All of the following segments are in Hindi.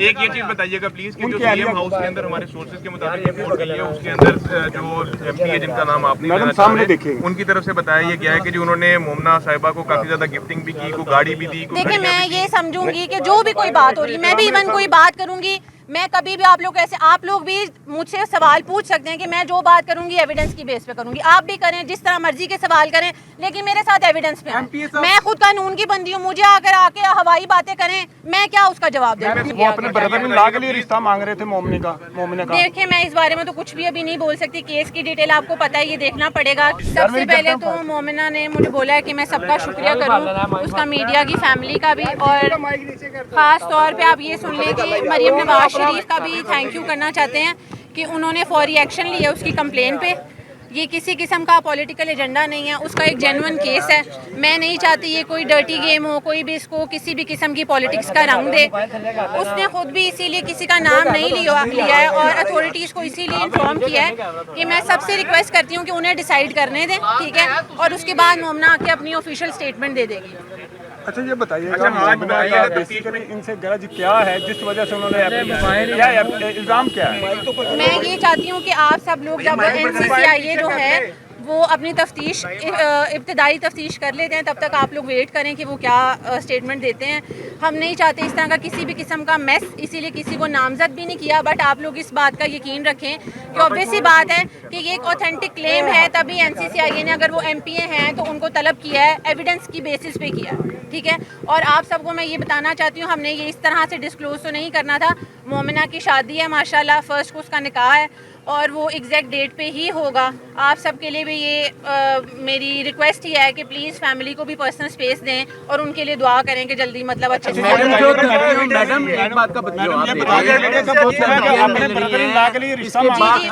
एक ये चीज बताइएगा प्लीज कि जो सीएम हाउस के अंदर हमारे सोर्सेज के मुताबिक रिपोर्ट गई है उसके अंदर जो एमपी है जिनका नाम आपने मैडम सामने देखिए, उनकी तरफ से बताया ये गया है कि जो उन्होंने मोमना साहिबा को काफी ज्यादा गिफ्टिंग भी की, को गाड़ी भी दी। देखिए मैं ये समझूंगी कि जो भी कोई बात हो रही है, मैं भी इवन कोई बात करूंगी, मैं कभी भी आप लोग भी मुझसे सवाल पूछ सकते हैं कि मैं जो बात करूंगी एविडेंस की बेस पे करूंगी, आप भी करें जिस तरह मर्जी के सवाल करें, लेकिन मेरे साथ एविडेंस पे आए। मैं खुद कानून की बंदी हूँ, मुझे आके हवाई बातें करें, मैं क्या उसका जवाब दूं? वो अपने ब्रदर इन लॉ के लिए रिश्ता मांग रहे थे मोमिना का। देखिए मैं इस बारे में तो कुछ भी अभी नहीं बोल सकती, केस की डिटेल आपको पता है, ये देखना पड़ेगा। सबसे पहले तो मोमिना ने मुझे बोला है कि मैं सबका शुक्रिया करूँ, उसका मीडिया की फैमिली का भी, और खास तौर पे आप ये सुन लें कि मरियम नवाज शरीफ का भी थैंक यू करना चाहते हैं कि उन्होंने फौरी एक्शन लिया उसकी कंप्लेन पे। ये किसी किस्म का पॉलिटिकल एजेंडा नहीं है, उसका एक जेन्युइन केस है। मैं नहीं चाहती ये कोई डर्टी गेम हो, कोई भी इसको किसी भी किस्म की पॉलिटिक्स का रंग दे। उसने खुद भी इसीलिए किसी का नाम नहीं लिया है और अथॉरिटीज़ को इसीलिए इन्फॉर्म किया है कि मैं सबसे रिक्वेस्ट करती हूँ कि उन्हें डिसाइड करने दें, ठीक है, और उसके बाद मोमना आके अपनी ऑफिशियल स्टेटमेंट दे देगी। अच्छा ये बताइएगा बेसिकली इनसे गरज क्या है जिस वजह से उन्होंने इल्जाम क्या है? मैं ये चाहती हूँ कि आप सब लोग जब NCCIA जो है वो अपनी तफ्तीश इब्तदाई तफ्तीश कर लेते हैं, तब तक आप लोग वेट करें कि वो क्या स्टेटमेंट देते हैं। हम नहीं चाहते इस तरह का किसी भी किस्म का मेस, इसीलिए किसी को नामजद भी नहीं किया। बट आप लोग इस बात का यकीन रखें कि ऑब्वियस सी बात है कि ये एक ऑथेंटिक क्लेम है, तभी NCCIA ने, अगर वो MPA हैं तो उनको तलब किया है, एविडेंस की बेसिस पे किया है, ठीक है। और आप सबको मैं ये बताना चाहती हूँ, हमने ये इस तरह से डिस्क्लोज तो नहीं करना था। मोमिना की शादी है माशाल्लाह, फर्स्ट को उसका निकाह है और वो एग्जैक्ट डेट पे ही होगा। आप सबके लिए भी ये मेरी रिक्वेस्ट ही है कि प्लीज़ फैमिली को भी पर्सनल स्पेस दें और उनके लिए दुआ करें कि जल्दी मतलब अच्छे से। मैडम एक बात का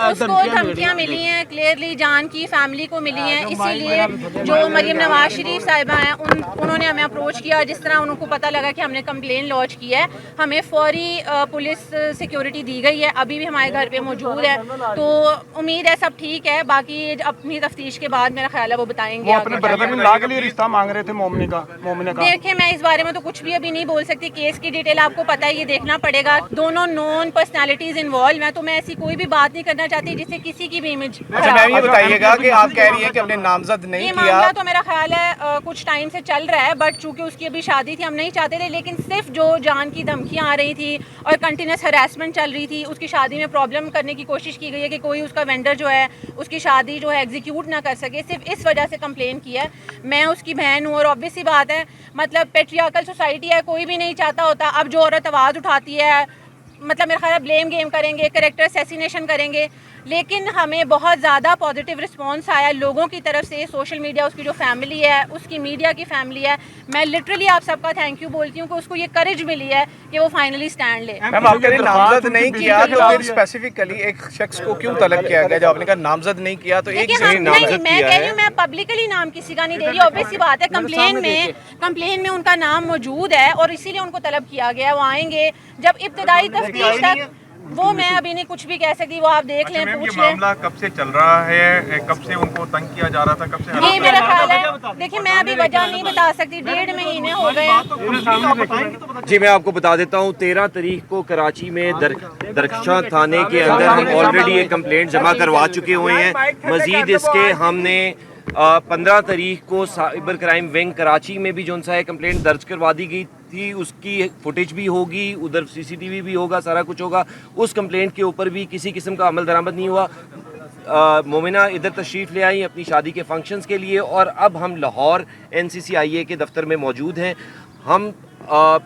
उसको धमकियाँ मिली हैं क्लियरली, जान की फैमिली को मिली हैं, इसीलिए जो मरियम नवाज शरीफ साहिबा हैं उन्होंने हमें अप्रोच किया। जिस तरह उनको पता लगा कि हमने कंप्लेन लॉन्च किया है, हमें फौरी पुलिस सिक्योरिटी दी गई है, अभी भी हमारे घर पे मौजूद है। तो उम्मीद है सब ठीक है, बाकी अपनी तफ्तीश के बाद मेरा ख्याल है वो बताएंगे। वो अपने ब्रदर इन लॉ के लिए रिश्ता मांग रहे थे मोमिना का। देखिए मैं इस बारे में तो कुछ भी अभी नहीं बोल सकती, केस की डिटेल आपको पता है, ये देखना पड़ेगा। दोनों नॉन पर्सनालिटीज इन्वॉल्व हैं, तो मैं ऐसी कोई भी बात नहीं करना चाहती जिससे किसी की भी इमेज। अच्छा मैम ये बताइएगा कि आप कह रही हैं कि हमने नामजद नहीं ये किया, मामला तो मेरा ख्याल है कुछ टाइम से चल रहा है, बट चूंकि उसकी अभी शादी थी हम नहीं चाहते थे, लेकिन सिर्फ जो जान की धमकियाँ आ रही थी और कंटिन्यूस हरासमेंट चल रही थी, उसकी शादी में प्रॉब्लम करने की कोशिश की गई है कि कोई उसका वेंडर जो है उसकी शादी जो है एग्जीक्यूट ना कर सके, सिर्फ इस वजह से कंप्लेन किया है। मैं उसकी बहन हूँ और ऑब्वियस सी बात है, मतलब पेट्रियार्कल सोसाइटी है, कोई भी नहीं चाहता होता। अब जो औरत आवाज़ उठाती है, मतलब मेरा ख्याल है ब्लेम गेम करेंगे, कैरेक्टर असैसिनेशन करेंगे, लेकिन हमें बहुत ज़्यादा पॉजिटिव रिस्पांस आया लोगों की तरफ से। सोशल मीडिया, उसकी जो फैमिली है, उसकी मीडिया की फैमिली है, मैं लिटरली आप सबका थैंक यू बोलती हूँ कि उसको ये करेज मिली है कि वो फाइनली स्टैंड ले। मैम आपने नामजद नहीं किया तो फिर स्पेसिफिकली एक शख्स को क्यों तलब किया गया? जब आपने कहा नामजद नहीं किया तो एक नहीं, मैं कह रही हूँ, मैं पब्लिकली नाम किसी का नहीं दे रही, ऑब्वियस सी बात है। कंप्लेन में उनका नाम मौजूद है और इसीलिए उनको तलब किया गया। वो आएंगे जब इब्तदाई तफ्तीश तक, वो मैं अभी नहीं कुछ भी कह सकती, वो आप देख लें, पूछ लें। मामला कब से चल रहा है, कब से उनको तंग किया जा रहा था, कब से? ये मेरा ख्याल है, देखिए मैं अभी वजह नहीं बता सकती, 1.5 महीने हो गए। जी मैं आपको बता देता हूँ, 13 तारीख को कराची में दरख्शां थाने के अंदर हम ऑलरेडी एक कंप्लेंट जमा करवा चुके हुए हैं। मजीद इसके हमने 15 तारीख को साइबर क्राइम विंग कराची में भी जो सा है कंप्लेंट दर्ज करवा दी गई थी, उसकी फुटेज भी होगी, उधर CCTV भी होगा, सारा कुछ होगा। उस कंप्लेंट के ऊपर भी किसी किस्म का अमल दरामद नहीं हुआ। मोमिना इधर तशरीफ़ ले आई अपनी शादी के फंक्शंस के लिए और अब हम लाहौर NCCIA के दफ्तर में मौजूद हैं। हम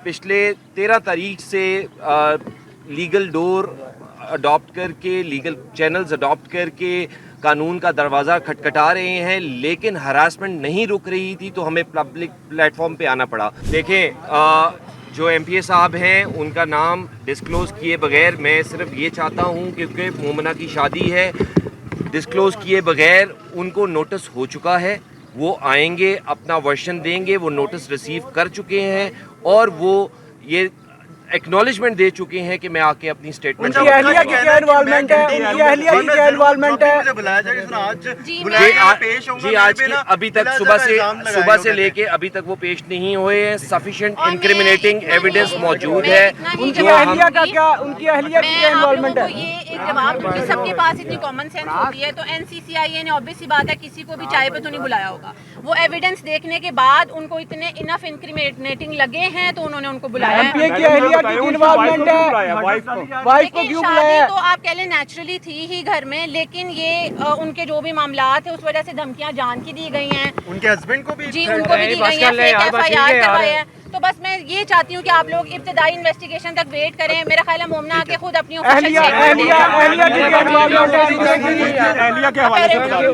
पिछले 13 तारीख से लीगल डोर अडॉप्ट करके, लीगल चैनल्स अडॉप्ट करके कानून का दरवाज़ा खटखटा रहे हैं, लेकिन हरासमेंट नहीं रुक रही थी तो हमें पब्लिक प्लेटफॉर्म पे आना पड़ा। देखें जो MPA साहब हैं उनका नाम डिस्क्लोज़ किए बगैर, मैं सिर्फ ये चाहता हूँ क्योंकि मोमिना की शादी है, डिस्क्लोज़ किए बगैर उनको नोटिस हो चुका है, वो आएंगे अपना वर्शन देंगे, वो नोटिस रिसीव कर चुके हैं और वो ये एक्नॉलेजमेंट दे चुके हैं कि मैं आके अपनी स्टेटमेंट उनकी अहलिया की क्या इन्वॉल्वमेंट है, उनकी अहलिया की क्या इन्वॉल्वमेंट है? बुलाया जाएगा सर आज जी आज की अभी तक सुबह से लेके अभी तक वो पेश नहीं हुए हैं। सफिशिएंट इंक्रिमिनेटिंग एविडेंस मौजूद है। उनकी अहलिया का क्या, उनकी अहलिया की क्या इन्वॉल्वमेंट है? ये एक जवाब दूंगी, सबके पास इतनी कॉमन सेंस होती है, तो एनसीसीआईए ने ऑब्वियस सी बात है किसी को भी चाय पे तो नहीं बुलाया होगा। वो एविडेंस देखने के बाद उनको इतने इनफ इंक्रिमिनेटिंग लगे हैं तो उन्होंने उनको बुलाया है। एमपीए की अहलिया की इन्वॉल्वमेंट है, वाइफ को क्यों बुलाया? तो आप कह लें नेचुरली थी ही घर में, लेकिन ये उनके जो भी मामलात है उस वजह से धमकियां जान की दी गई हैं। उनके हस्बैंड को भी जी उनको भी दी गई है, FIR करवाया है। तो बस मैं ये चाहती हूँ कि आप लोग इब्तिदाई इन्वेस्टिगेशन तक वेट करें। मेरा ख्याल है मोमना आके खुद अपनी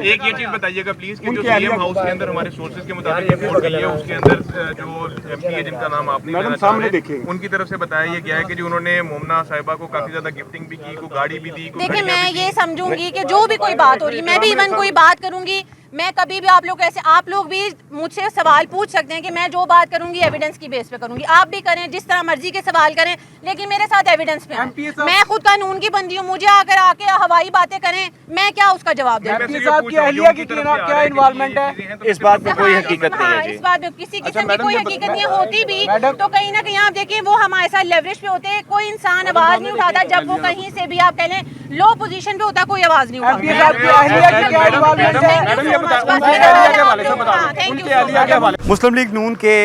एक ये चीज बताइएगा प्लीज कि जो सीएम हाउस के अंदर हमारे सोर्सेज के मुताबिक रिपोर्ट गई है उसके अंदर जो एमपीए जिनका नाम आपने मैडम सामने देखिए, उनकी तरफ से बताया ये गया है कि जो उन्होंने मोमना साहिबा को काफी ज्यादा गिफ्टिंग भी की, को गाड़ी भी दी। देखिए मैं ये समझूंगी कि जो भी कोई बात हो रही, मैं भी इवन कोई बात करूंगी, मैं कभी भी आप लोग ऐसे आप लोग भी मुझसे सवाल पूछ सकते हैं कि मैं जो बात करूंगी एविडेंस की बेस पे करूंगी। आप भी करें, जिस तरह मर्जी के सवाल करें, लेकिन मेरे साथ एविडेंस पे आएं। मैं खुद कानून की बंदी हूँ, मुझे आके हवाई बातें करें, मैं क्या उसका जवाब दूं? एमपी साहब की अहलिया की क्या इन्वॉल्वमेंट है? इस बात में कोई हकीकत नहीं है जी। इस बात में किसी किस्म की कोई हकीकत नहीं होती भी तो कहीं ना कहीं आप देखिए वो हमारे साथ लेवरेज पे होते हैं। कोई इंसान आवाज नहीं उठाता जब वो कहीं से भी आप कह लें लो पोजीशन पे होता, कोई आवाज नहीं एमपी साहब की अहलिया की क्या इन्वॉल्वमेंट है? मुस्लिम लीग नून के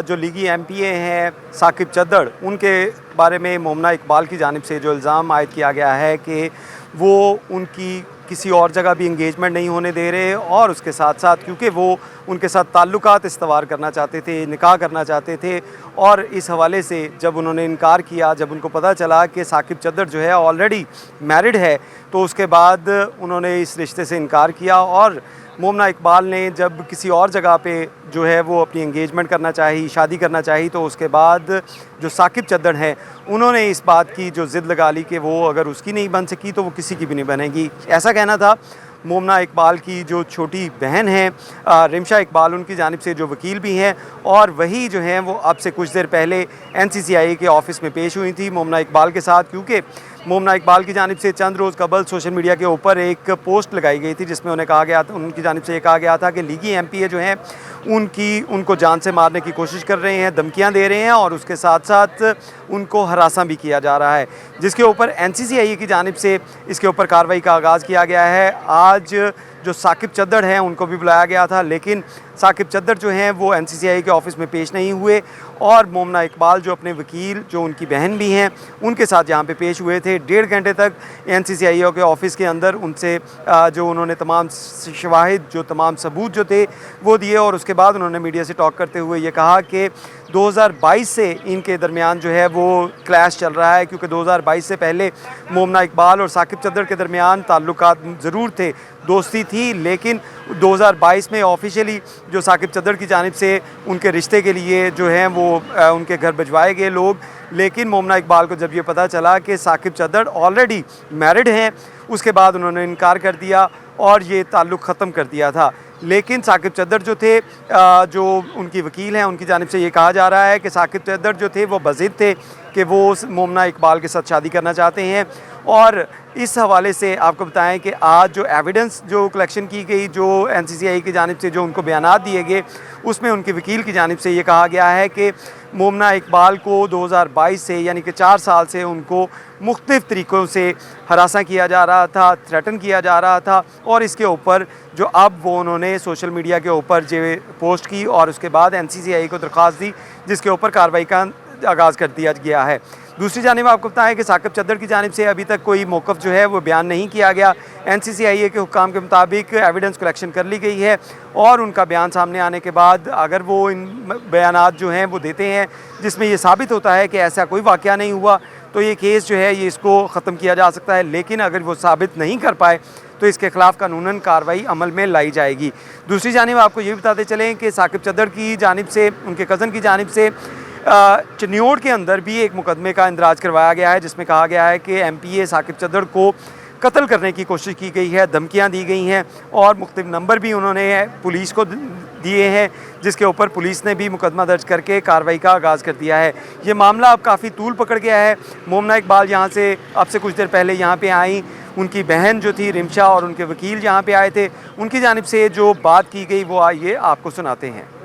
जो लीगी एमपीए हैं साकिब चद्दड़, उनके बारे में मोमना इकबाल की जानिब से जो इल्ज़ाम आयद किया गया है कि वो उनकी किसी और जगह भी इंगेजमेंट नहीं होने दे रहे, और उसके साथ साथ क्योंकि वो उनके साथ ताल्लुकात इस्तवार करना चाहते थे, निकाह करना चाहते थे, और इस हवाले से जब उन्होंने इनकार किया, जब उनको पता चला कि साकिब चद्दड़ जो है ऑलरेडी मैरिड है, तो उसके बाद उन्होंने इस रिश्ते से इनकार किया। और मोमना इकबाल ने जब किसी और जगह पे जो है वो अपनी एंगेजमेंट करना चाही, शादी करना चाही, तो उसके बाद जो साकिब चद्दड़ है उन्होंने इस बात की जो ज़िद लगा ली कि वो अगर उसकी नहीं बन सकी तो वो किसी की भी नहीं बनेगी। ऐसा कहना था। मोमना इकबाल की जो छोटी बहन है रिमशा इकबाल, उनकी जानिब से जो वकील भी हैं, और वही जो हैं वो अब से कुछ देर पहले NCCI के ऑफ़िस में पेश हुई थी मोमना इकबाल के साथ, क्योंकि मोमना इकबाल की जानिब से चंद रोज़ कबल सोशल मीडिया के ऊपर एक पोस्ट लगाई गई थी जिसमें उन्हें कहा गया था, उनकी जानिब से ये कहा गया था कि लीगी MPA जो हैं उनको जान से मारने की कोशिश कर रहे हैं, धमकियां दे रहे हैं, और उसके साथ साथ उनको हरासा भी किया जा रहा है, जिसके ऊपर NCCI की जानिब से इसके ऊपर कार्रवाई का आगाज़ किया गया है। आज जो साकिब चद्दड़ हैं उनको भी बुलाया गया था, लेकिन साकिब चद्दड़ जो हैं वो NCCI के ऑफ़िस में पेश नहीं हुए, और मोमना इकबाल जो अपने वकील जो उनकी बहन भी हैं उनके साथ यहाँ पे पेश हुए थे। 1.5 घंटे तक NCCI के ऑफ़िस के अंदर उनसे जो उन्होंने तमाम शवाहिद, जो तमाम सबूत जो थे वो दिए, और उसके बाद उन्होंने मीडिया से टॉक करते हुए ये कहा कि 2022 से इनके दरमियान जो है वो क्लैश चल रहा है, क्योंकि 2022 से पहले मोमना इकबाल और साकिब चद्दड़ के दरमियान ताल्लुकात ज़रूर थे, दोस्ती थी, लेकिन 2022 में ऑफिशियली जो साकिब चद्दड़ की जानिब से उनके रिश्ते के लिए जो हैं वो उनके घर भिजवाए गए लोग, लेकिन मोमना इकबाल को जब ये पता चला कि साकिब चद्दड़ ऑलरेडी मैरिड हैं, उसके बाद उन्होंने इनकार कर दिया और ये ताल्लुक़ ख़त्म कर दिया था। लेकिन साकिब चद्दड़ जो थे, जो उनकी वकील हैं, उनकी जानिब से ये कहा जा रहा है कि साकिब चद्दड़ जो थे वो बज़िद थे कि वो मोमना इकबाल के साथ शादी करना चाहते हैं। और इस हवाले से आपको बताएं कि आज जो एविडेंस जो कलेक्शन की गई, जो NCCI की जानिब से जो उनको बयानात दिए गए, उसमें उनके वकील की जानिब से ये कहा गया है कि मोमना इकबाल को 2022 से यानी कि 4 साल से उनको मुख्तलिफ़ तरीक़ों से हरासा किया जा रहा था, थ्रेटन किया जा रहा था, और इसके ऊपर जो अब वो उन्होंने सोशल मीडिया के ऊपर जो पोस्ट की और उसके बाद NCCI को दरख्वास्त दी, जिसके ऊपर कार्रवाई का आगाज़ कर दिया गया है। दूसरी जानिब आपको बताएं कि साकिब चद्दड़ की जानिब से अभी तक कोई मौक़िफ़ जो है वो बयान नहीं किया गया। NCCI के हुक्काम के मुताबिक एविडेंस कलेक्शन कर ली गई है, और उनका बयान सामने आने के बाद अगर वो इन बयानात जो हैं वो देते हैं जिसमें ये साबित होता है कि ऐसा कोई वाक़या नहीं हुआ, तो ये केस जो है ये इसको ख़त्म किया जा सकता है। लेकिन अगर वो साबित नहीं कर पाए तो इसके ख़िलाफ़ कानूनन कार्रवाई अमल में लाई जाएगी। दूसरी जानिब आपको ये बताते चलें कि साकिब चद्दड़ की जानिब से, उनके कज़न की जानिब से चनियोड़ के अंदर भी एक मुकदमे का इंदराज करवाया गया है, जिसमें कहा गया है कि MPA साकिब चद्दड़ को कत्ल करने की कोशिश की गई है, धमकियां दी गई हैं और मुख्तलिफ नंबर भी उन्होंने पुलिस को दिए हैं, जिसके ऊपर पुलिस ने भी मुकदमा दर्ज करके कार्रवाई का आगाज़ कर दिया है। ये मामला अब काफ़ी तूल पकड़ गया है। मोमना इकबाल यहाँ से अब से कुछ देर पहले यहाँ पे आई, उनकी बहन जो थी रिमशा और उनके वकील यहाँ पे आए थे, उनकी जानिब से जो बात की गई वो आइए आपको सुनाते हैं।